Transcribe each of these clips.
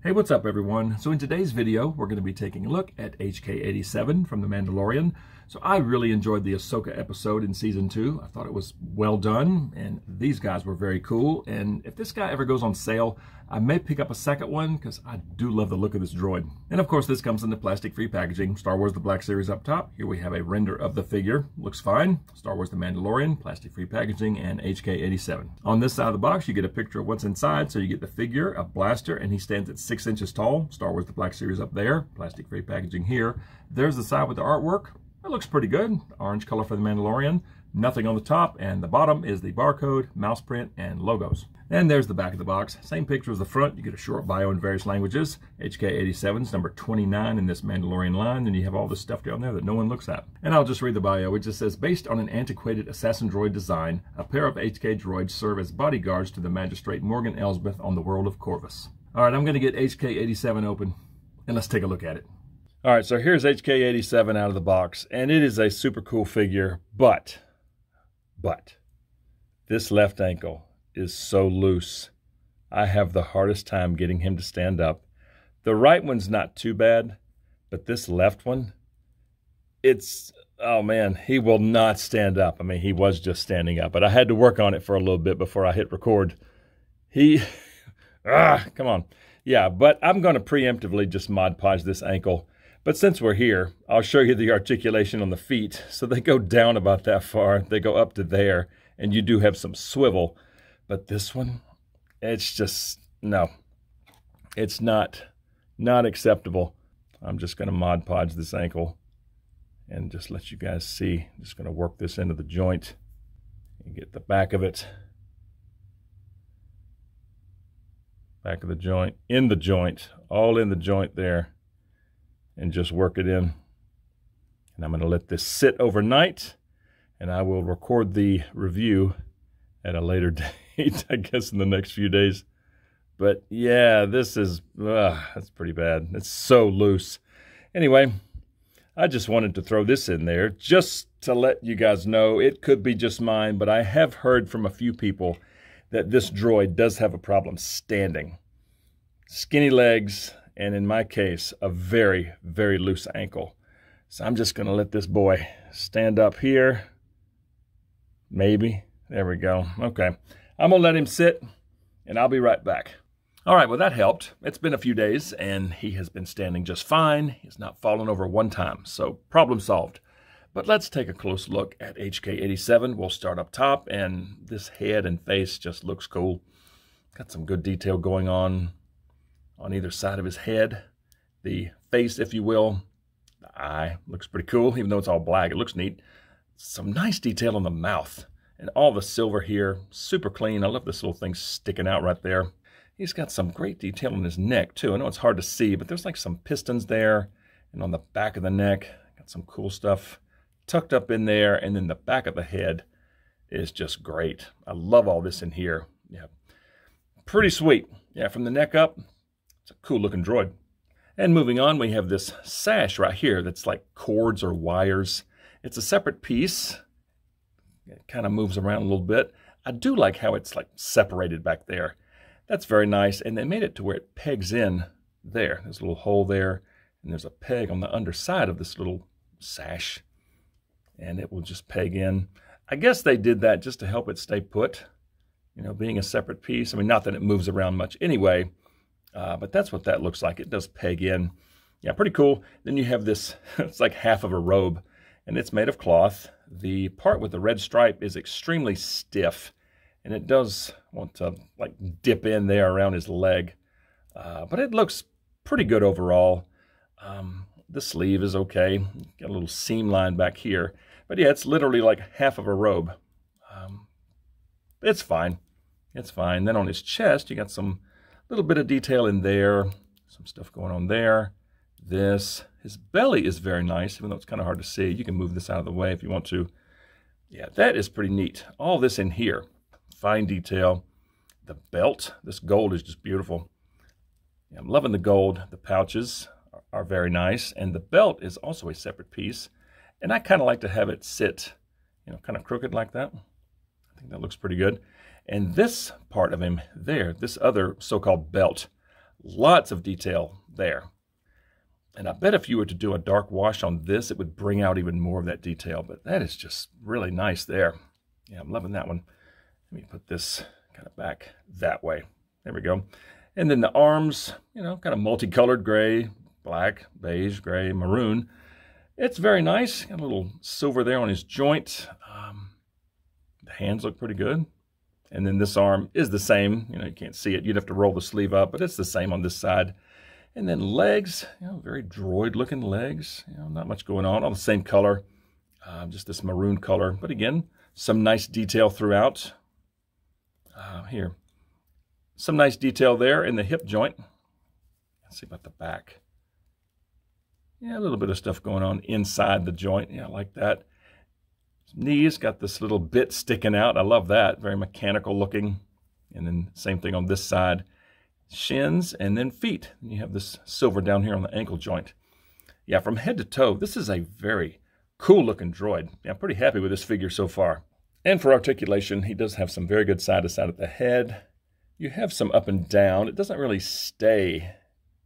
Hey, what's up everyone? So in today's video, we're going to be taking a look at HK-87 from The Mandalorian. So I really enjoyed the Ahsoka episode in Season 2. I thought it was well done, and these guys were very cool. And if this guy ever goes on sale, I may pick up a second one because I do love the look of this droid. And of course, this comes in the plastic-free packaging. Star Wars The Black Series up top. Here we have a render of the figure. Looks fine. Star Wars The Mandalorian, plastic-free packaging, and HK-87. On this side of the box, you get a picture of what's inside. So you get the figure, a blaster, and he stands at 6 inches tall. Star Wars The Black Series up there. Plastic-free packaging here. There's the side with the artwork. It looks pretty good. Orange color for the Mandalorian. Nothing on the top, and the bottom is the barcode, mouse print, and logos. And there's the back of the box. Same picture as the front. You get a short bio in various languages. HK-87's number 29 in this Mandalorian line. Then you have all this stuff down there that no one looks at. And I'll just read the bio. It just says, based on an antiquated assassin droid design, a pair of HK droids serve as bodyguards to the magistrate Morgan Elsbeth on the world of Corvus. All right, I'm going to get HK-87 open, and let's take a look at it. All right, so here's HK-87 out of the box, and it is a super cool figure, but this left ankle is so loose. I have the hardest time getting him to stand up. The right one's not too bad, but this left one, oh man, he will not stand up. I mean, he was just standing up, but I had to work on it for a little bit before I hit record. Come on. Yeah, but I'm going to preemptively just Mod Podge this ankle. But since we're here, I'll show you the articulation on the feet. So they go down about that far. They go up to there, and you do have some swivel. But this one, it's just, no. It's not acceptable. I'm just going to Mod Podge this ankle and just let you guys see. I'm just going to work this into the joint and get the back of it. Back of the joint, in the joint, all in the joint there. And just work it in. And I'm going to let this sit overnight, and I will record the review at a later date, I guess in the next few days. But yeah, this is, that's pretty bad. It's so loose. Anyway, I just wanted to throw this in there just to let you guys know. It could be just mine, but I have heard from a few people that this droid does have a problem standing. Skinny legs, and in my case, a very, very loose ankle. So I'm just going to let this boy stand up here. Maybe. There we go. Okay. I'm going to let him sit, and I'll be right back. All right, well, that helped. It's been a few days, and he has been standing just fine. He's not fallen over one time, so problem solved. But let's take a close look at HK-87. We'll start up top, and this head and face just looks cool. Got some good detail going on either side of his head. The face, if you will. The eye looks pretty cool, even though it's all black. It looks neat. Some nice detail on the mouth. And all the silver here, super clean. I love this little thing sticking out right there. He's got some great detail on his neck, too. I know it's hard to see, but there's like some pistons there. And on the back of the neck, got some cool stuff tucked up in there. And then the back of the head is just great. I love all this in here. Yeah, pretty sweet. Yeah, from the neck up, it's a cool looking droid. And moving on, we have this sash right here that's like cords or wires. It's a separate piece. It kind of moves around a little bit. I do like how it's like separated back there. That's very nice. And they made it to where it pegs in there. There's a little hole there, and there's a peg on the underside of this little sash. And it will just peg in. I guess they did that just to help it stay put. You know, being a separate piece. I mean, not that it moves around much anyway. But that's what that looks like. It does peg in. Yeah, pretty cool. Then you have this, it's like half of a robe, and it's made of cloth. The part with the red stripe is extremely stiff, and it does want to like dip in there around his leg. But it looks pretty good overall. The sleeve is okay. Got a little seam line back here. But yeah, it's literally like half of a robe. It's fine. It's fine. Then on his chest, you got some little bit of detail in there, some stuff going on there. His belly is very nice, even though it's kind of hard to see. You can move this out of the way if you want to. Yeah, that is pretty neat. All this in here, fine detail. The belt, this gold is just beautiful. Yeah, I'm loving the gold. The pouches are very nice, and the belt is also a separate piece. And I kind of like to have it sit, you know, kind of crooked like that. I think that looks pretty good. And this part of him there, this other so-called belt, Lots of detail there. And I bet if you were to do a dark wash on this, it would bring out even more of that detail. But that is just really nice there. Yeah, I'm loving that one. Let me put this kind of back that way. There we go. And then the arms, you know, kind of multicolored gray, black, beige, gray, maroon. It's very nice. Got a little silver there on his joint. The hands look pretty good. And then this arm is the same. You know, you can't see it. You'd have to roll the sleeve up, but it's the same on this side. And then legs, you know, very droid-looking legs. You know, not much going on. All the same color, just this maroon color. But again, some nice detail throughout. Here, some nice detail there in the hip joint. Let's see about the back. Yeah, a little bit of stuff going on inside the joint. Yeah, I like that. Knees, got this little bit sticking out. I love that. Very mechanical looking. And then same thing on this side. Shins and then feet. And you have this silver down here on the ankle joint. Yeah, from head to toe, this is a very cool looking droid. Yeah, I'm pretty happy with this figure so far. And for articulation, he does have some very good side to side at the head. You have some up and down. It doesn't really stay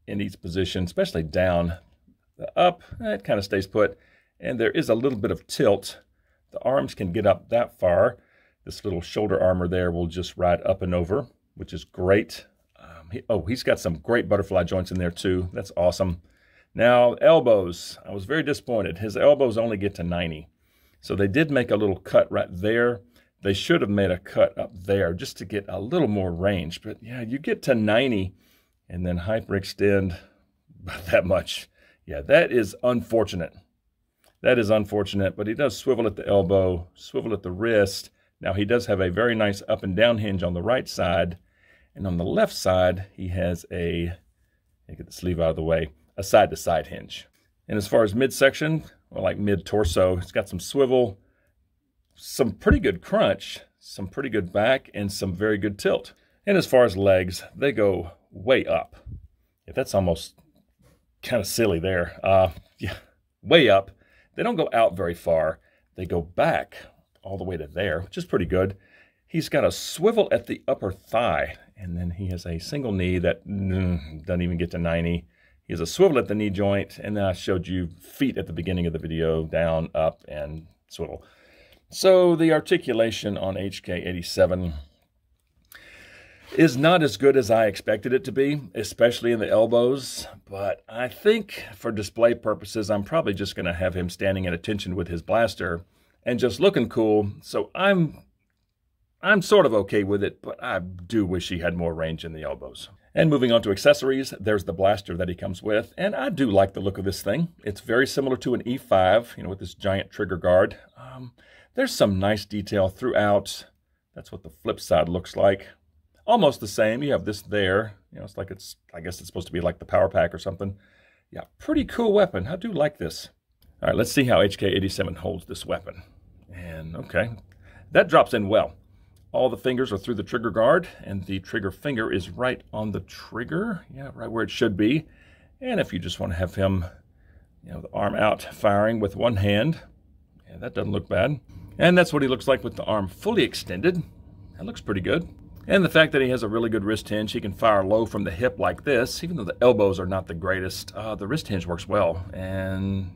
in each position, especially down. The up, it kind of stays put. And there is a little bit of tilt. The arms can get up that far. This little shoulder armor there will just ride up and over, which is great. He's got some great butterfly joints in there too. That's awesome. Now, elbows. I was very disappointed. His elbows only get to 90. So they did make a little cut right there. They should have made a cut up there just to get a little more range. But yeah, you get to 90 and then hyperextend by that much. Yeah, that is unfortunate. That is unfortunate, but he does swivel at the elbow, swivel at the wrist. Now, he does have a very nice up and down hinge on the right side. And on the left side, he has a, get the sleeve out of the way, a side-to-side hinge. And as far as midsection, well, like mid-torso, it's got some swivel, some pretty good crunch, some pretty good back, and some very good tilt. And as far as legs, they go way up. Yeah, that's almost kind of silly there. Yeah, way up. They don't go out very far. They go back all the way to there, which is pretty good. He's got a swivel at the upper thigh, and then he has a single knee that doesn't even get to 90. He has a swivel at the knee joint, and then I showed you feet at the beginning of the video, down, up, and swivel. So the articulation on HK-87 is not as good as I expected it to be, especially in the elbows. But I think for display purposes, I'm probably just going to have him standing at attention with his blaster and just looking cool. So I'm sort of okay with it, but I do wish he had more range in the elbows. And moving on to accessories, there's the blaster that he comes with. And I do like the look of this thing. It's very similar to an E5, you know, with this giant trigger guard. There's some nice detail throughout. That's what the flip side looks like. Almost the same. You have this there. You know, it's like I guess it's supposed to be like the power pack or something. Yeah, pretty cool weapon. I do like this. All right, let's see how HK-87 holds this weapon. And okay, that drops in well. All the fingers are through the trigger guard, and the trigger finger is right on the trigger. Yeah, right where it should be. And if you just want to have him, you know, the arm out firing with one hand, yeah, that doesn't look bad. And that's what he looks like with the arm fully extended. That looks pretty good. And the fact that he has a really good wrist hinge, he can fire low from the hip like this, even though the elbows are not the greatest, the wrist hinge works well. And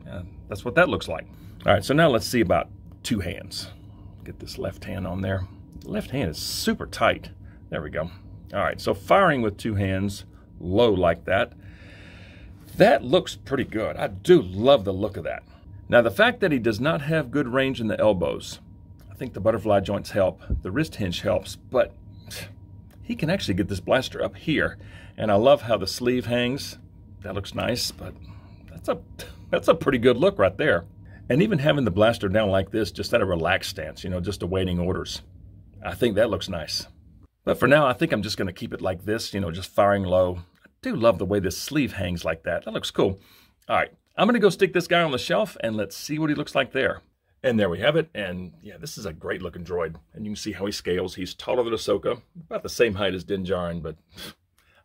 that's what that looks like. All right, so now let's see about two hands. Get this left hand on there. The left hand is super tight. There we go. All right, so firing with two hands low like that, that looks pretty good. I do love the look of that. Now, the fact that he does not have good range in the elbows, I think the butterfly joints help, the wrist hinge helps, but he can actually get this blaster up here. And I love how the sleeve hangs. That looks nice, but that's a pretty good look right there. And even having the blaster down like this, just at a relaxed stance, you know, just awaiting orders. I think that looks nice. But for now, I think I'm just going to keep it like this, you know, just firing low. I do love the way this sleeve hangs like that. That looks cool. All right, I'm going to go stick this guy on the shelf and let's see what he looks like there. And there we have it. And yeah, this is a great looking droid. And you can see how he scales. He's taller than Ahsoka, about the same height as Din Djarin, but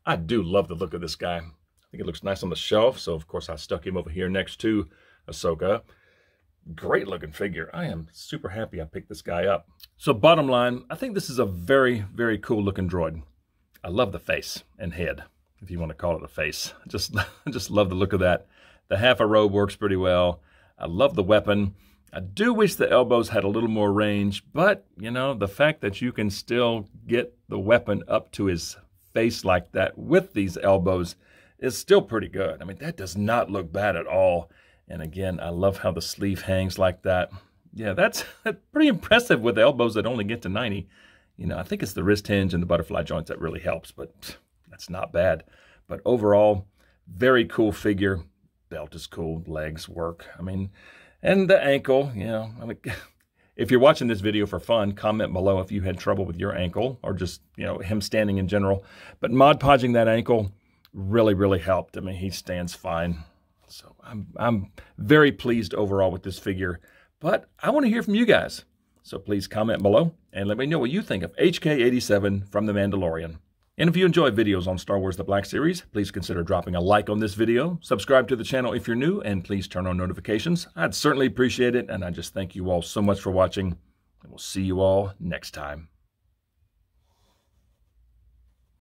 I do love the look of this guy. I think it looks nice on the shelf. So of course I stuck him over here next to Ahsoka. Great looking figure. I am super happy I picked this guy up. So bottom line, I think this is a very, very cool looking droid. I love the face and head. if you want to call it a face. I just love the look of that. The half a robe works pretty well. I love the weapon. I do wish the elbows had a little more range, but, you know, the fact that you can still get the weapon up to his face like that with these elbows is still pretty good. I mean, that does not look bad at all. And again, I love how the sleeve hangs like that. Yeah, that's pretty impressive with elbows that only get to 90. You know, I think it's the wrist hinge and the butterfly joints that really helps, but that's not bad. But overall, very cool figure. Belt is cool, legs work. I mean, and the ankle, you know, I mean, if you're watching this video for fun, comment below if you had trouble with your ankle or just, you know, him standing in general. But Mod Podging that ankle really, really helped. I mean, he stands fine. So I'm very pleased overall with this figure. But I want to hear from you guys. So please comment below and let me know what you think of HK-87 from The Mandalorian. And if you enjoy videos on Star Wars The Black Series, please consider dropping a like on this video, subscribe to the channel if you're new, and please turn on notifications. I'd certainly appreciate it, and I just thank you all so much for watching, and we'll see you all next time.